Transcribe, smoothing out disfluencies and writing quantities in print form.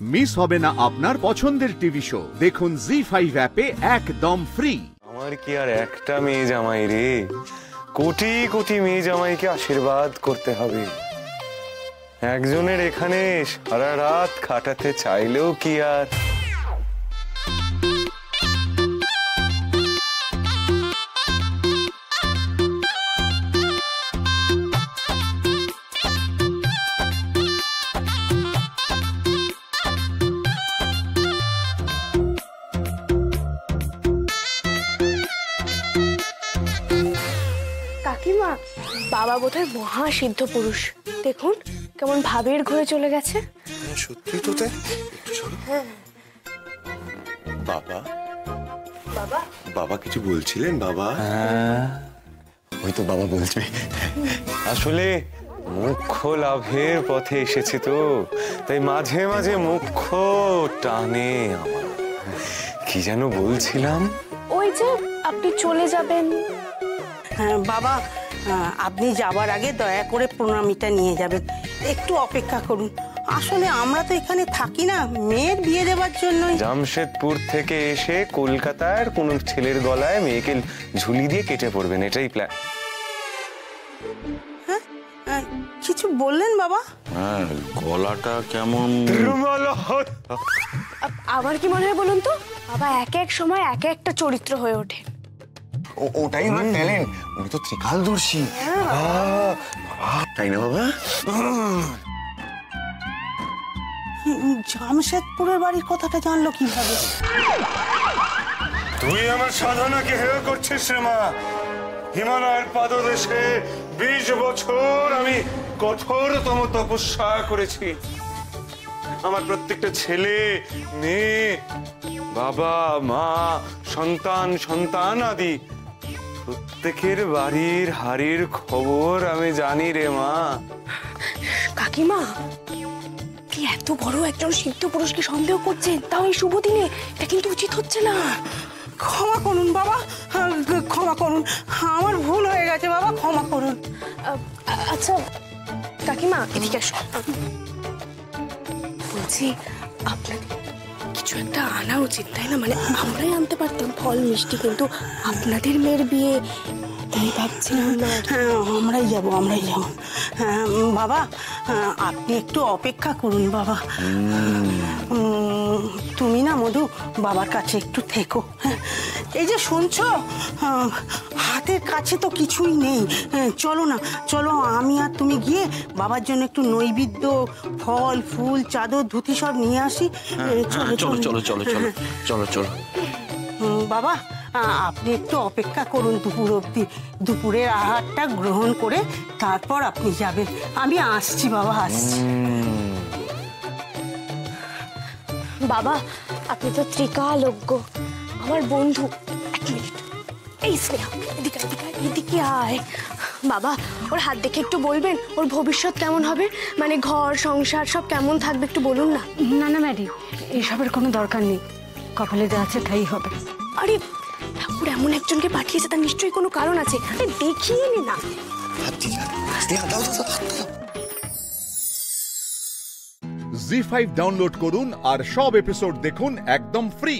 Miss হবে না আপনার পছন্দের টিভি শো। দেখুন জি5 অ্যাপে একদম ফ্রি। আমার কি আর একটা মেয়ে জামাই রে, কোটি কোটি মেয়ে জামাইকে আশীর্বাদ করতে হবে। একজনের এখানে সারা রাত কাটাতে চাইলেও কি আর কাকিমা, বাবা বোধহয় মহা সিদ্ধ পুরুষ। দেখুন কেমন ভাবের ঘরে চলে গেছে। সত্যি তো তাই। বাবা বাবা বাবা কিছু বলছিলেন? বাবা ওই তো বাবা বলছে আসলে মুখ্য লাভের পথে এসেছে তো, তাই মাঝে মাঝে মুখ্য টানে আমার। কি যেন বলছিলাম? ওই যে আপনি চলে যাবেন। বাবা, আপনি যাবার আগে দয়া করে প্রণামীটা নিয়ে যাবেন। একটু অপেক্ষা করুন। আসলে আমরা তো এখানে থাকি না, মেয়ের বিয়ে দেওয়ার জন্য। জামশেদপুর থেকে এসে কলকাতার কোন ছেলের গলায় মেয়েকে ঝুলি দিয়ে কেটে পড়বেন, এটাই প্ল্যান। হ্যাঁ, কিছু বললেন বাবা? হ্যাঁ, গলাটা কেমন। আমার কি মনে হয় বলুন তো, বাবা এক এক সময় এক একটা চরিত্র হয়ে ওঠে। ওটাই ওনার ট্যালেন্ট, উনি তো ত্রিকালদর্শী। তাই না বাবা? জামশেদপুরের বাড়ির কথাটা জানলো কিভাবে? তুই আমার সাধনাকে হেয় করছিস রে মা। হিমালয়ের পাদদেশে 20 বছর আমি কঠোরতম তপস্যা করেছি। আমার প্রত্যেকটা ছেলে মেয়ে, বাবা মা, সন্তান সন্তান আদি প্রত্যেকের বাড়ির হাড়ির খবর আমি জানি রে মা। কাকিমা, কি এত বড় একজন সিদ্ধ পুরুষকে সন্দেহ করছেন, তাও এই শুভ দিনে? এটা কিন্তু উচিত হচ্ছে না। ক্ষমা করুন বাবা, ক্ষমা করুন। আমার ভুল হয়ে গেছে বাবা, ক্ষমা করুন। আচ্ছা কাকিমা, এদিকে আসো। বলছি আপনার কিছু একটা আনা উচিত, তাই না? মানে আমরাই আনতে পারতাম ফল মিষ্টি, কিন্তু আপনাদের মেয়ের বিয়ে, তাই ভাবছিলাম। আমরাই যাব। বাবা, আপনি একটু অপেক্ষা করুন বাবা। তুমি না মধু, বাবার কাছে একটু থেকো। এই যে শুনছো, হাতের কাছে তো কিছুই নেই। চলো না, চলো আমি আর তুমি গিয়ে বাবার জন্য একটু নৈবেদ্য, ফল ফুল, চাদর ধুতি সব নিয়ে আসি। চলো চলো চলো চলো চলো চলো। বাবা, আপনি একটু অপেক্ষা করুন দুপুর অবধি। দুপুরের আহারটা গ্রহণ করে তারপর আপনি যাবেন। আমি আসছি বাবা, আসছি। বাবা, আপনি তো ত্রিকালজ্ঞ, আমার বন্ধু। এক মিনিট, এই স্নেহা, এদিকে এদিকে আয়। বাবা, ওর হাত দেখে একটু বলবেন ওর ভবিষ্যৎ কেমন হবে, মানে ঘর সংসার সব কেমন থাকবে, একটু বলুন না। না না ম্যাডি, এইসবের কোনো দরকার নেই। কপালে যা আছে তাই হবে। আরে ঠাকুর এমন একজনকে পাঠিয়েছে, তার নিশ্চয়ই কোনো কারণ আছে। দেখিয়ে নি না। জি5 ডাউনলোড করুন আর সব এপিসোড দেখুন একদম ফ্রি।